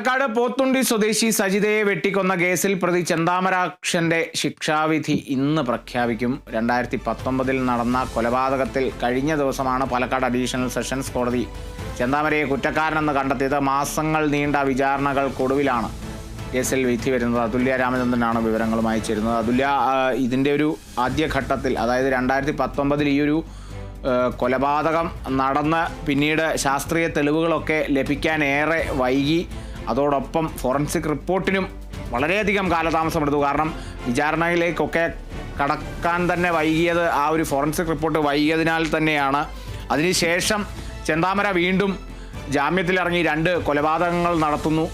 പാലക്കാട് പോത്തുണ്ടി സ്വദേശി സജിതയെ വെട്ടിക്കൊന്ന കേസിൽ പ്രതി ചെന്താമരാക്ഷന്റെ ശിക്ഷാവിധി ഇന്ന് പ്രഖ്യാപിക്കും. 2019 നടന്ന കൊലപാതകത്തിൽ കഴിഞ്ഞ ദിവസമാണ് പാലക്കാട് അഡീഷണൽ സെഷൻസ് കോടതി ചെന്താമരയെ കുറ്റക്കാരനെന്ന് കണ്ടെത്തിയത്. മാസങ്ങൾ നീണ്ട വിചാരണകൾക്കൊടുവിലാണ് കേസിൽ വിധി വരുന്നത്. അതുല്യ രാമചന്ദ്രനാണ് വിവരങ്ങളുമായി ചേരുന്നത്. അതുല്യ, ഇതിൻ്റെ ഒരു ആദ്യഘട്ടത്തിൽ, അതായത് 2019 ഈ ഒരു കൊലപാതകം നടന്ന് പിന്നീട് ശാസ്ത്രീയ തെളിവുകളൊക്കെ ലഭിക്കാൻ ഏറെ വൈകി. അതോടൊപ്പം ഫോറൻസിക് റിപ്പോർട്ടിനും വളരെയധികം കാലതാമസമെടുത്തു. കാരണം വിചാരണയിലേക്കൊക്കെ കടക്കാൻ തന്നെ വൈകിയത് ആ ഒരു ഫോറൻസിക് റിപ്പോർട്ട് വൈകിയതിനാൽ തന്നെയാണ്. അതിനുശേഷം ചെന്താമര വീണ്ടും ജാമ്യത്തിലിറങ്ങി 2 കൊലപാതകങ്ങൾ നടത്തുന്നു.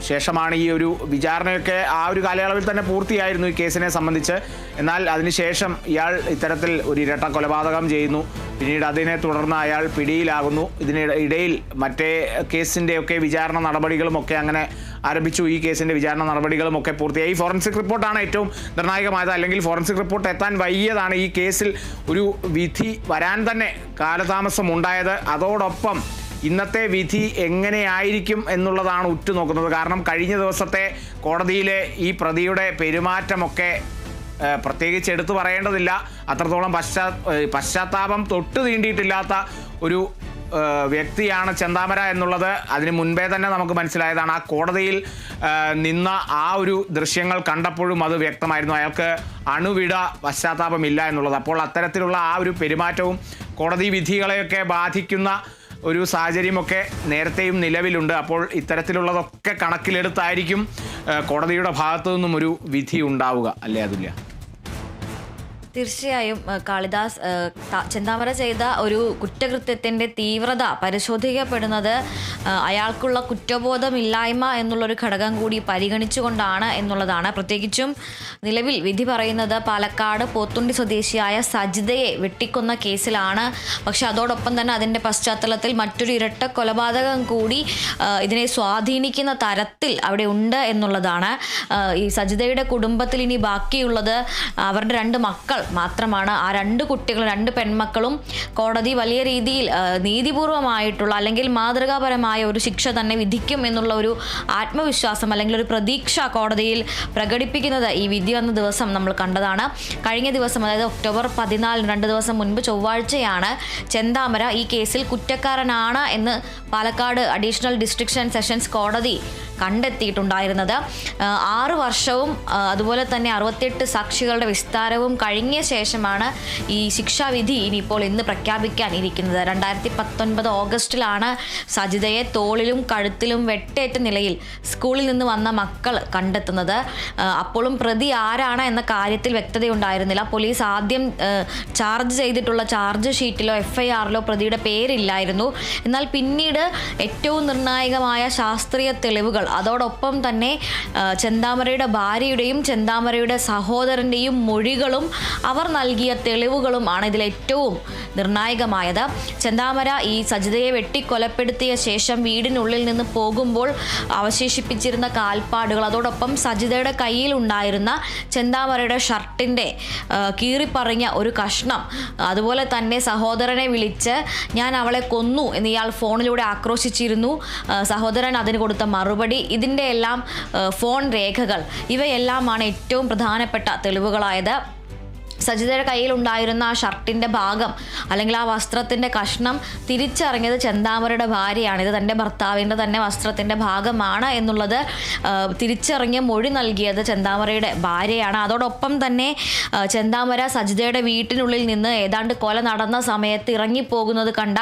ശേഷമാണ് ഈ ഒരു വിചാരണയൊക്കെ ആ ഒരു കാലയളവിൽ തന്നെ പൂർത്തിയായിരുന്നു ഈ കേസിനെ സംബന്ധിച്ച്. എന്നാൽ അതിനുശേഷം ഇയാൾ ഇത്തരത്തിൽ ഒരു ഇരട്ട കൊലപാതകം ചെയ്യുന്നു. പിന്നീട് അതിനെ തുടർന്ന് അയാൾ പിടിയിലാകുന്നു. ഇതിനിടയിൽ മറ്റേ കേസിൻ്റെയൊക്കെ വിചാരണ നടപടികളുമൊക്കെ അങ്ങനെ ആരംഭിച്ചു. ഈ കേസിൻ്റെ വിചാരണ നടപടികളുമൊക്കെ പൂർത്തിയായി. ഈ ഫോറൻസിക് റിപ്പോർട്ടാണ് ഏറ്റവും നിർണായകമായത്. അല്ലെങ്കിൽ ഫോറൻസിക് റിപ്പോർട്ട് എത്താൻ വൈകിയതാണ് ഈ കേസിൽ ഒരു വിധി വരാൻ തന്നെ കാലതാമസം ഉണ്ടായത്. അതോടൊപ്പം ഇന്നത്തെ വിധി എങ്ങനെയായിരിക്കും എന്നുള്ളതാണ് ഉറ്റുനോക്കുന്നത്. കാരണം കഴിഞ്ഞ ദിവസത്തെ കോടതിയിലെ ഈ പ്രതിയുടെ പെരുമാറ്റമൊക്കെ പ്രത്യേകിച്ച് എടുത്തു പറയേണ്ടതില്ല. അത്രത്തോളം പശ്ചാത്താപം തൊട്ട് തീണ്ടിയിട്ടില്ലാത്ത ഒരു വ്യക്തിയാണ് ചെന്താമര എന്നുള്ളത് അതിന് മുൻപേ തന്നെ നമുക്ക് മനസ്സിലായതാണ്. ആ കോടതിയിൽ നിന്ന ആ ഒരു ദൃശ്യങ്ങൾ കണ്ടപ്പോഴും അത് വ്യക്തമായിരുന്നു. അയാൾക്ക് അണുവിട പശ്ചാത്താപമില്ല എന്നുള്ളത്. അപ്പോൾ അത്തരത്തിലുള്ള ആ ഒരു പെരുമാറ്റവും കോടതി വിധികളെയൊക്കെ ബാധിക്കുന്ന ഒരു സാഹചര്യമൊക്കെ നേരത്തെയും നിലവിലുണ്ട്. അപ്പോൾ ഇത്തരത്തിലുള്ളതൊക്കെ കണക്കിലെടുത്തായിരിക്കും കോടതിയുടെ ഭാഗത്തു നിന്നും ഒരു വിധി ഉണ്ടാവുക, അല്ലേ അതുല്യ? തീർച്ചയായും കാളിദാസ്, ചെന്താമര ചെയ്ത ഒരു കുറ്റകൃത്യത്തിൻ്റെ തീവ്രത പരിശോധിക്കപ്പെടുന്നത് അയാൾക്കുള്ള കുറ്റബോധമില്ലായ്മ എന്നുള്ളൊരു ഘടകം കൂടി പരിഗണിച്ചുകൊണ്ടാണ് എന്നുള്ളതാണ്. പ്രത്യേകിച്ചും നിലവിൽ വിധി പറയുന്നത് പാലക്കാട് പോത്തുണ്ടി സ്വദേശിയായ സജിതയെ വെട്ടിക്കൊന്ന കേസിലാണ്. പക്ഷെ അതോടൊപ്പം തന്നെ അതിൻ്റെ പശ്ചാത്തലത്തിൽ മറ്റൊരു ഇരട്ട കൊലപാതകം കൂടി ഇതിനെ സ്വാധീനിക്കുന്ന തരത്തിൽ അവിടെ ഉണ്ട് എന്നുള്ളതാണ്. ഈ സജിതയുടെ കുടുംബത്തിൽ ഇനി ബാക്കിയുള്ളത് അവരുടെ 2 മക്കൾ മാത്രമാണ്. ആ 2 കുട്ടികളും 2 പെൺമക്കളും കോടതി വലിയ രീതിയിൽ നീതിപൂർവമായിട്ടുള്ള അല്ലെങ്കിൽ മാതൃകാപരമായ ഒരു ശിക്ഷ തന്നെ വിധിക്കും എന്നുള്ള ഒരു ആത്മവിശ്വാസം അല്ലെങ്കിൽ ഒരു പ്രതീക്ഷ കോടതിയിൽ പ്രകടിപ്പിക്കുന്നത് ഈ വിധി വന്ന ദിവസം നമ്മൾ കണ്ടതാണ്. കഴിഞ്ഞ ദിവസം, അതായത് ഒക്ടോബർ 14, 2 ദിവസം മുൻപ് ചൊവ്വാഴ്ചയാണ് ചെന്താമര ഈ കേസിൽ കുറ്റക്കാരനാണ് എന്ന് Palakkad additional district and sessions കോടതി കണ്ടെത്തിയിട്ടുണ്ടായിരുന്നത്. 6 വർഷവും അതുപോലെ തന്നെ 68 സാക്ഷികളുടെ വിസ്താരവും കഴിഞ്ഞ ശേഷമാണ് ഈ ശിക്ഷാവിധി ഇനിയിപ്പോൾ ഇന്ന് പ്രഖ്യാപിക്കാൻ ഇരിക്കുന്നത്. 2019 ഓഗസ്റ്റിലാണ് സജിതയെ തോളിലും കഴുത്തിലും വെട്ടേറ്റ നിലയിൽ സ്കൂളിൽ നിന്ന് വന്ന മക്കൾ കണ്ടെത്തുന്നത്. അപ്പോഴും പ്രതി ആരാണ് എന്ന കാര്യത്തിൽ വ്യക്തതയുണ്ടായിരുന്നില്ല. പോലീസ് ആദ്യം ചാർജ് ചെയ്തിട്ടുള്ള ചാർജ് ഷീറ്റിലോ FIRലോ പ്രതിയുടെ പേരില്ലായിരുന്നു. എന്നാൽ പിന്നീട് ഏറ്റവും നിർണായകമായ ശാസ്ത്രീയ തെളിവുകൾ, അതോടൊപ്പം തന്നെ ചെന്താമരയുടെ ഭാര്യയുടെയും ചെന്താമരയുടെ സഹോദരൻ്റെയും മൊഴികളും അവർ നൽകിയ തെളിവുകളും ആണ് ഇതിൽ ഏറ്റവും നിർണായകമായത്. ചെന്താമര ഈ സജിതയെ വെട്ടിക്കൊലപ്പെടുത്തിയ ശേഷം വീടിനുള്ളിൽ നിന്ന് പോകുമ്പോൾ അവശേഷിപ്പിച്ചിരുന്ന കാൽപ്പാടുകൾ, അതോടൊപ്പം സജിതയുടെ കയ്യിലുണ്ടായിരുന്ന ചെന്താമരയുടെ ഷർട്ടിൻ്റെ കീറിപ്പറിഞ്ഞ ഒരു കഷ്ണം, അതുപോലെ തന്നെ സഹോദരനെ വിളിച്ച് ഞാൻ അവളെ കൊന്നു എന്ന് ഇയാൾ ഫോണിലൂടെ ആക്രോശിച്ചിരുന്നു. സഹോദരൻ അതിന് കൊടുത്ത മറുപടി, ഇതിൻ്റെ എല്ലാം ഫോൺ രേഖകൾ, ഇവയെല്ലാമാണ് ഏറ്റവും പ്രധാനപ്പെട്ട തെളിവുകളായത്. സജിതയുടെ കയ്യിലുണ്ടായിരുന്ന ആ ഷർട്ടിൻ്റെ ഭാഗം അല്ലെങ്കിൽ ആ വസ്ത്രത്തിൻ്റെ കഷ്ണം തിരിച്ചറിഞ്ഞത് ചെന്താമരയുടെ ഭാര്യയാണ്. ഇത് തൻ്റെ ഭർത്താവിൻ്റെ തന്നെ വസ്ത്രത്തിൻ്റെ ഭാഗമാണ് എന്നുള്ളത് തിരിച്ചറിഞ്ഞ് മൊഴി നൽകിയത് ചെന്താമരയുടെ ഭാര്യയാണ്. അതോടൊപ്പം തന്നെ ചെന്താമര സജിതയുടെ വീട്ടിനുള്ളിൽ നിന്ന് ഏതാണ്ട് കൊല നടന്ന സമയത്ത് ഇറങ്ങിപ്പോകുന്നത് കണ്ട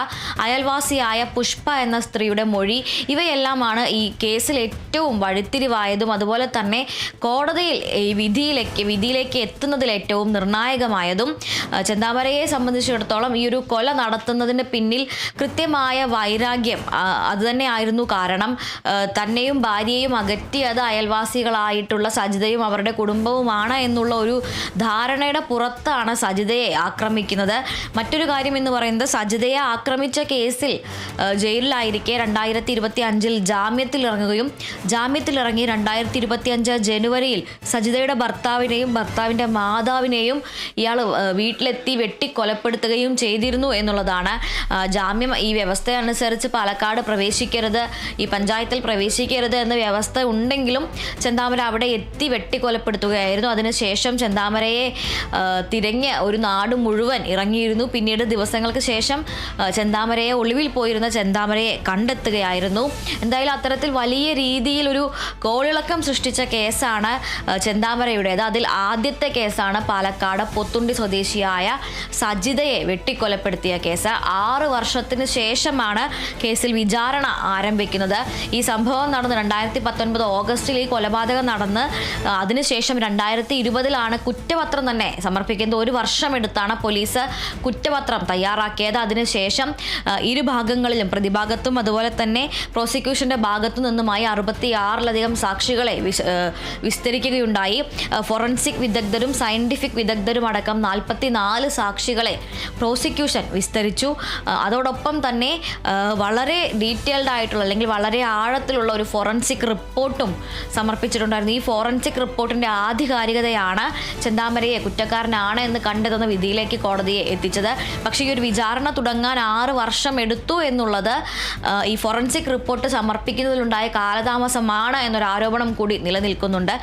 അയൽവാസിയായ പുഷ്പ എന്ന സ്ത്രീയുടെ മൊഴി, ഇവയെല്ലാമാണ് ഈ കേസിൽ ഏറ്റവും വഴിത്തിരിവായതും അതുപോലെ തന്നെ കോടതിയിൽ ഈ വിധിയിലേക്ക് എത്തുന്നതിൽ ഏറ്റവും നിർണായകമായതും. ചെന്താമരയെ സംബന്ധിച്ചിടത്തോളം ഈ ഒരു കൊല നടത്തുന്നതിന് പിന്നിൽ കൃത്യമായ വൈരാഗ്യം അതുതന്നെയായിരുന്നു കാരണം. തന്നെയും ഭാര്യയെയും അകറ്റിയത് അയൽവാസികളായിട്ടുള്ള സജിതയും അവരുടെ കുടുംബവുമാണ് എന്നുള്ള ഒരു ധാരണയുടെ പുറത്താണ് സജിതയെ ആക്രമിക്കുന്നത്. മറ്റൊരു കാര്യം എന്ന് പറയുന്നത്, സജിതയെ ആക്രമിച്ച കേസിൽ ജയിലിലായിരിക്കെ 2025 ജാമ്യത്തിലിറങ്ങുകയും ജാമ്യത്തിലിറങ്ങി 2025 ജനുവരിയിൽ സജിതയുടെ ഭർത്താവിനെയും ഭർത്താവിൻ്റെ മാതാവിനെയും ഇയാൾ വീട്ടിലെത്തി വെട്ടിക്കൊലപ്പെടുത്തുകയും ചെയ്തിരുന്നു എന്നുള്ളതാണ്. ജാമ്യം ഈ വ്യവസ്ഥ അനുസരിച്ച് പാലക്കാട് പ്രവേശിക്കരുത്, ഈ പഞ്ചായത്തിൽ പ്രവേശിക്കരുത് എന്ന വ്യവസ്ഥ ഉണ്ടെങ്കിലും ചെന്താമര അവിടെ എത്തി വെട്ടിക്കൊലപ്പെടുത്തുകയായിരുന്നു. അതിനുശേഷം ചെന്താമരയെ തിരഞ്ഞ് ഒരു നാട് മുഴുവൻ ഇറങ്ങിയിരുന്നു. പിന്നീട് ദിവസങ്ങൾക്ക് ശേഷം ചെന്താമരയെ ഒളിവിൽ പോയിരുന്ന ചെന്താമരയെ കണ്ടെത്തുകയായിരുന്നു. എന്തായാലും അത്തരത്തിൽ വലിയ രീതിയിൽ ഒരു കോളിളക്കം സൃഷ്ടിച്ച കേസാണ് ചെന്താമരയുടേത്. അതിൽ ആദ്യത്തെ കേസാണ് പാലക്കാട് പൊത്തുണ്ടി സ്വദേശിയായ സജിതയെ വെട്ടിക്കൊലപ്പെടുത്തിയ കേസ്. 6 വർഷത്തിന് ശേഷമാണ് കേസിൽ വിചാരണ ആരംഭിക്കുന്നത്. ഈ സംഭവം നടന്ന് 2019 ഓഗസ്റ്റിൽ ഈ കൊലപാതകം നടന്ന് അതിനുശേഷം 2020 കുറ്റപത്രം തന്നെ സമർപ്പിക്കുന്നത്. 1 വർഷമെടുത്താണ് പോലീസ് കുറ്റപത്രം തയ്യാറാക്കിയത്. അതിനുശേഷം ഇരുഭാഗങ്ങളിലും പ്രതിഭാഗത്തും അതുപോലെ തന്നെ പ്രോസിക്യൂഷന്റെ ഭാഗത്തു നിന്നുമായി 66ലധികം സാക്ഷികളെ വിസ്തരിക്കുകയുണ്ടായി. ഫോറൻസിക് വിദഗ്ധരും സയന്റിഫിക് വിദഗ്ധരും അടക്കം 44 സാക്ഷികളെ പ്രോസിക്യൂഷൻ വിസ്തരിച്ചു. അതോടൊപ്പം തന്നെ വളരെ ഡീറ്റെയിൽഡ് ആയിട്ടുള്ള അല്ലെങ്കിൽ വളരെ ആഴത്തിലുള്ള ഒരു ഫോറൻസിക് റിപ്പോർട്ടും സമർപ്പിച്ചിട്ടുണ്ടായിരുന്നു. ഈ ഫോറൻസിക് റിപ്പോർട്ടിന്റെ ആധികാരികതയാണ് ചെന്താമരയെ കുറ്റക്കാരനാണ് എന്ന് കണ്ടെത്തുന്ന വിധിയിലേക്ക് കോടതിയെ എത്തിച്ചത്. പക്ഷേ ഈ ഒരു വിചാരണ തുടങ്ങാൻ 6 വർഷം എടുത്തു എന്നുള്ളത് ഈ ഫോറൻസിക് റിപ്പോർട്ട് സമർപ്പിക്കുന്നതിലുണ്ടായ കാലതാമസമാണ് എന്നൊരു ആരോപണം കൂടി നിലനിൽക്കുന്നുണ്ട്.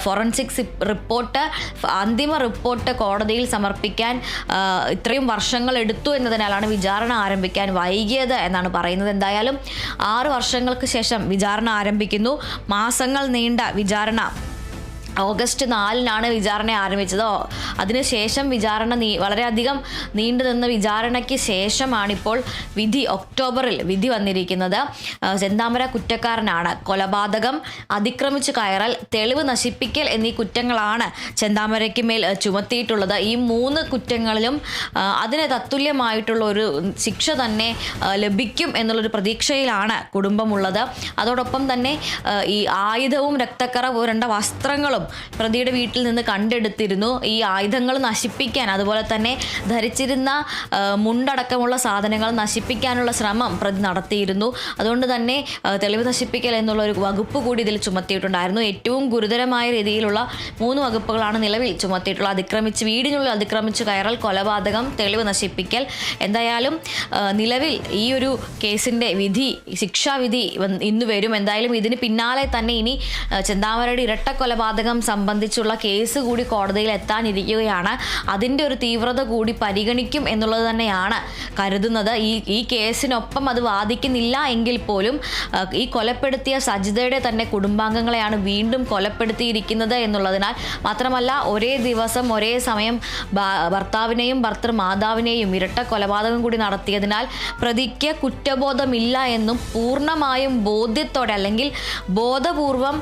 ഫോറൻസിക് റിപ്പോർട്ട് അന്തിമ റിപ്പോർട്ട് കോടതിയിൽ സമർപ്പിക്കാൻ ഇത്രയും വർഷങ്ങൾ എടുത്തു എന്നതിനാലാണ് വിചാരണ ആരംഭിക്കാൻ വൈകിയത് എന്നാണ് പറയുന്നത്. എന്തായാലും 6 വർഷങ്ങൾക്ക് ശേഷം വിചാരണ ആരംഭിക്കുന്നു. മാസങ്ങൾ നീണ്ട വിചാരണ ഓഗസ്റ്റ് 4 വിചാരണ ആരംഭിച്ചത്. അതിനുശേഷം വിചാരണ വളരെയധികം നീണ്ടു നിന്ന വിചാരണയ്ക്ക് ശേഷമാണിപ്പോൾ വിധി, ഒക്ടോബറിൽ വിധി വന്നിരിക്കുന്നത്. ചെന്താമര കുറ്റക്കാരനാണ്. കൊലപാതകം, അതിക്രമിച്ചു കയറൽ, തെളിവ് നശിപ്പിക്കൽ എന്നീ കുറ്റങ്ങളാണ് ചെന്താമരയ്ക്ക് മേൽ ചുമത്തിയിട്ടുള്ളത്. ഈ 3 കുറ്റങ്ങളിലും അതിന് തത്തുല്യമായിട്ടുള്ള ഒരു ശിക്ഷ തന്നെ ലഭിക്കും എന്നുള്ളൊരു പ്രതീക്ഷയിലാണ് കുടുംബമുള്ളത്. അതോടൊപ്പം തന്നെ ഈ ആയുധവും രക്തക്കറ പുരണ്ട വസ്ത്രങ്ങളും പ്രതിയുടെ വീട്ടിൽ നിന്ന് കണ്ടെടുത്തിരുന്നു. ഈ ആയുധങ്ങൾ നശിപ്പിക്കാൻ, അതുപോലെ തന്നെ ധരിച്ചിരുന്ന മുണ്ടടക്കമുള്ള സാധനങ്ങൾ നശിപ്പിക്കാനുള്ള ശ്രമം പ്രതി നടത്തിയിരുന്നു. അതുകൊണ്ട് തന്നെ തെളിവ് നശിപ്പിക്കൽ എന്നുള്ള ഒരു വകുപ്പ് കൂടി ഇതിൽ ചുമത്തിയിട്ടുണ്ടായിരുന്നു. ഏറ്റവും ഗുരുതരമായ രീതിയിലുള്ള 3 വകുപ്പുകളാണ് നിലവിൽ ചുമത്തിയിട്ടുള്ളത്. വീടിനുള്ളിൽ അതിക്രമിച്ചു കയറൽ, കൊലപാതകം, തെളിവ് നശിപ്പിക്കൽ. എന്തായാലും നിലവിൽ ഈ ഒരു കേസിൻ്റെ വിധി, ശിക്ഷാവിധി ഇന്ന് വരും. എന്തായാലും ഇതിന് പിന്നാലെ തന്നെ ഇനി ചെന്താമരയുടെ ഇരട്ട കൊലപാതകം സംബന്ധിച്ചുള്ള കേസ് കൂടി കോടതിയിൽ എത്താനിരിക്കുകയാണ്. അതിൻ്റെ ഒരു തീവ്രത കൂടി പരിഗണിക്കും എന്നുള്ളത് തന്നെയാണ് കരുതുന്നത്. ഈ കേസിനൊപ്പം അത് വാദിക്കുന്നില്ല എങ്കിൽ പോലും ഈ കൊലപ്പെടുത്തിയ സജിതയുടെ തന്നെ കുടുംബാംഗങ്ങളെയാണ് വീണ്ടും കൊലപ്പെടുത്തിയിരിക്കുന്നത് എന്നുള്ളതിനാൽ, മാത്രമല്ല ഒരേ ദിവസം ഒരേ സമയം ഭർത്താവിനെയും ഭർത്തൃമാതാവിനെയും ഇരട്ട കൊലപാതകം കൂടി നടത്തിയതിനാൽ പ്രതിക്ക് കുറ്റബോധമില്ല എന്നും പൂർണ്ണമായും ബോധ്യത്തോടെ അല്ലെങ്കിൽ ബോധപൂർവം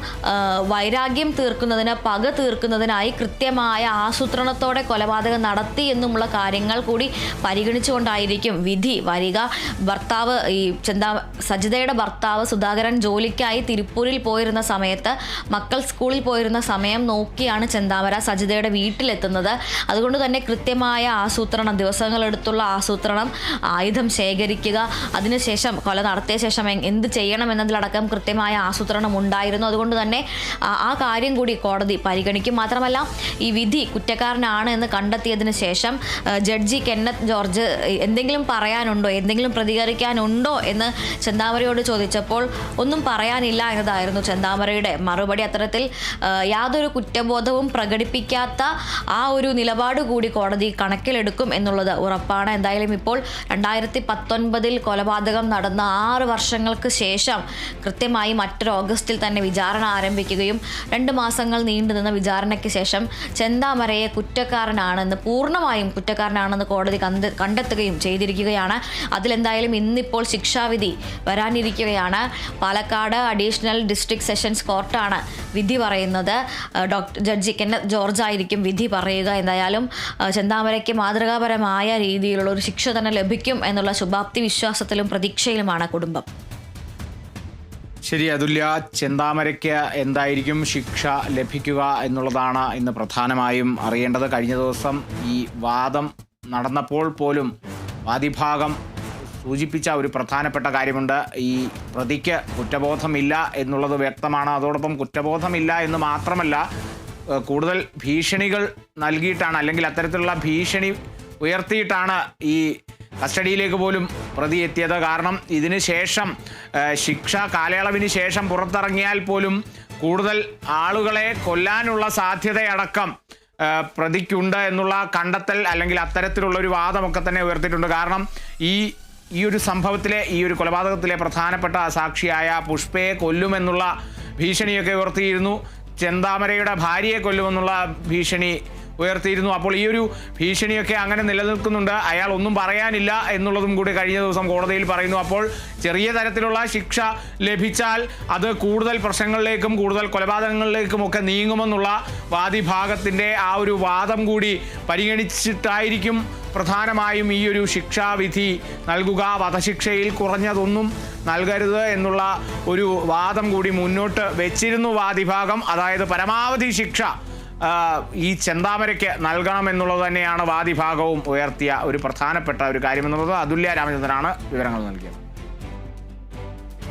വൈരാഗ്യം തീർക്കുന്നതിന്, പക തീർക്കുന്നതിനായി കൃത്യമായ ആസൂത്രണത്തോടെ കൊലപാതകം നടത്തി എന്നുമുള്ള കാര്യങ്ങൾ കൂടി പരിഗണിച്ചുകൊണ്ടായിരിക്കും വിധി വരിക. സജിതയുടെ ഭർത്താവ് സുധാകരൻ ജോലിക്കായി തിരുപ്പൂരിൽ പോയിരുന്ന സമയത്ത്, മക്കൾ സ്കൂളിൽ പോയിരുന്ന സമയം നോക്കിയാണ് ചെന്താമര സജിതയുടെ വീട്ടിലെത്തുന്നത്. അതുകൊണ്ട് തന്നെ കൃത്യമായ ആസൂത്രണം, ദിവസങ്ങളെടുത്തുള്ള ആസൂത്രണം, ആയുധം ശേഖരിക്കുക, അതിനുശേഷം കൊല നടത്തിയ ശേഷം എന്ത് ചെയ്യണം എന്നതിലടക്കം കൃത്യമായ ആസൂത്രണം ഉണ്ടായിരുന്നു. അതുകൊണ്ട് തന്നെ ആ കാര്യം കൂടി കോടതി പരിഗണിക്കും. മാത്രമല്ല ഈ വിധി കുറ്റക്കാരനാണ് എന്ന് കണ്ടെത്തിയതിന് ശേഷം ജഡ്ജി കെന്നത്ത് ജോർജ് എന്തെങ്കിലും പറയാനുണ്ടോ, എന്തെങ്കിലും പ്രതികരിക്കാനുണ്ടോ എന്ന് ചെന്താമരയോട് ചോദിച്ചപ്പോൾ ഒന്നും പറയാനില്ല എന്നതായിരുന്നു ചെന്താമരയുടെ മറുപടി. അത്തരത്തിൽ യാതൊരു കുറ്റബോധവും പ്രകടിപ്പിക്കാത്ത ആ ഒരു നിലപാട് കൂടി കോടതി കണക്കിലെടുക്കും എന്നുള്ളത് ഉറപ്പാണ്. എന്തായാലും ഇപ്പോൾ 2019 കൊലപാതകം നടന്ന 6 വർഷങ്ങൾക്ക് ശേഷം കൃത്യമായി മറ്റൊരു ഓഗസ്റ്റിൽ തന്നെ വിചാരണ ആരംഭിക്കുകയും 2 മാസങ്ങൾ നീണ്ടുനിന്ന വിചാരണയ്ക്ക് ശേഷം ചെന്താമരയെ പൂർണ്ണമായും കുറ്റക്കാരനാണെന്ന് കോടതി കണ്ടെത്തുകയും ചെയ്തിരിക്കുകയാണ്. അതിലെന്തായാലും ഇന്നിപ്പോൾ ശിക്ഷാവിധി വരാനിരിക്കുകയാണ്. പാലക്കാട് അഡീഷണൽ ഡിസ്ട്രിക്ട് സെഷൻസ് കോർട്ടാണ് വിധി പറയുന്നത്. ജഡ്ജി കെന്നത്ത് ജോർജ് ആയിരിക്കും വിധി പറയുക. എന്തായാലും ചെന്താമരയ്ക്ക് മാതൃകാപരമായ രീതിയിലുള്ള ഒരു ശിക്ഷ തന്നെ ലഭിക്കും എന്നുള്ള ശുഭാപ്തി വിശ്വാസത്തിലും പ്രതീക്ഷയിലുമാണ് കുടുംബം. ശരി അതുല്യ, ചെന്താമരയ്ക്ക് എന്തായിരിക്കും ശിക്ഷ ലഭിക്കുക എന്നുള്ളതാണ് ഇന്ന് പ്രധാനമായും അറിയേണ്ടത്. കഴിഞ്ഞ ദിവസം ഈ വാദം നടന്നപ്പോൾ പോലും വാദിഭാഗം സൂചിപ്പിച്ച ഒരു പ്രധാനപ്പെട്ട കാര്യമുണ്ട്. ഈ പ്രതിക്ക് കുറ്റബോധമില്ല എന്നുള്ളത് വ്യക്തമാണ്. അതോടൊപ്പം കുറ്റബോധമില്ല എന്ന് മാത്രമല്ല, കൂടുതൽ ഭീഷണികൾ നൽകിയിട്ടാണ്, അല്ലെങ്കിൽ അത്തരത്തിലുള്ള ഭീഷണി ഉയർത്തിയിട്ടാണ് ഈ കസ്റ്റഡിയിലേക്ക് പോലും പ്രതി എത്തിയത്. കാരണം ഇതിന് ശേഷം ശിക്ഷ കാലയളവിന് ശേഷം പുറത്തിറങ്ങിയാൽ പോലും കൂടുതൽ ആളുകളെ കൊല്ലാനുള്ള സാധ്യതയടക്കം പ്രതിക്കുണ്ട് എന്നുള്ള കണ്ടെത്തൽ, അല്ലെങ്കിൽ അത്തരത്തിലുള്ള ഒരു വാദമൊക്കെ തന്നെ ഉയർത്തിയിട്ടുണ്ട്. കാരണം ഈ ഒരു സംഭവത്തിലെ, ഈ ഒരു കൊലപാതകത്തിലെ പ്രധാനപ്പെട്ട സാക്ഷിയായ പുഷ്പയെ കൊല്ലുമെന്നുള്ള ഭീഷണിയൊക്കെ ഉയർത്തിയിരുന്നു. ചെന്താമരയുടെ ഭാര്യയെ കൊല്ലുമെന്നുള്ള ഭീഷണി ഉയർത്തിയിരുന്നു. അപ്പോൾ ഈ ഒരു ഭീഷണിയൊക്കെ അങ്ങനെ നിലനിൽക്കുന്നുണ്ട്. അയാൾ ഒന്നും പറയാനില്ല എന്നുള്ളതും കൂടി കഴിഞ്ഞ ദിവസം കോടതിയിൽ പറയുന്നു. അപ്പോൾ ചെറിയ തരത്തിലുള്ള ശിക്ഷ ലഭിച്ചാൽ അത് കൂടുതൽ പ്രശ്നങ്ങളിലേക്കും കൂടുതൽ കൊലപാതകങ്ങളിലേക്കും ഒക്കെ നീങ്ങുമെന്നുള്ള വാദിഭാഗത്തിൻ്റെ ആ ഒരു വാദം കൂടി പരിഗണിച്ചിട്ടായിരിക്കും പ്രധാനമായും ഈ ഒരു ശിക്ഷാവിധി നൽകുക. വധശിക്ഷയിൽ കുറഞ്ഞതൊന്നും നൽകരുത് എന്നുള്ള ഒരു വാദം കൂടി മുന്നോട്ട് വെച്ചിരുന്നു വാദിഭാഗം. അതായത് പരമാവധി ശിക്ഷ ഈ ചെന്താമരയ്ക്ക് നൽകണമെന്നുള്ളത് തന്നെയാണ് വാദിഭാഗവും ഉയർത്തിയ ഒരു പ്രധാനപ്പെട്ട ഒരു കാര്യമെന്നുള്ളത്. അതുല്യ രാമചന്ദ്രനാണ് വിവരങ്ങൾ നൽകിയത്.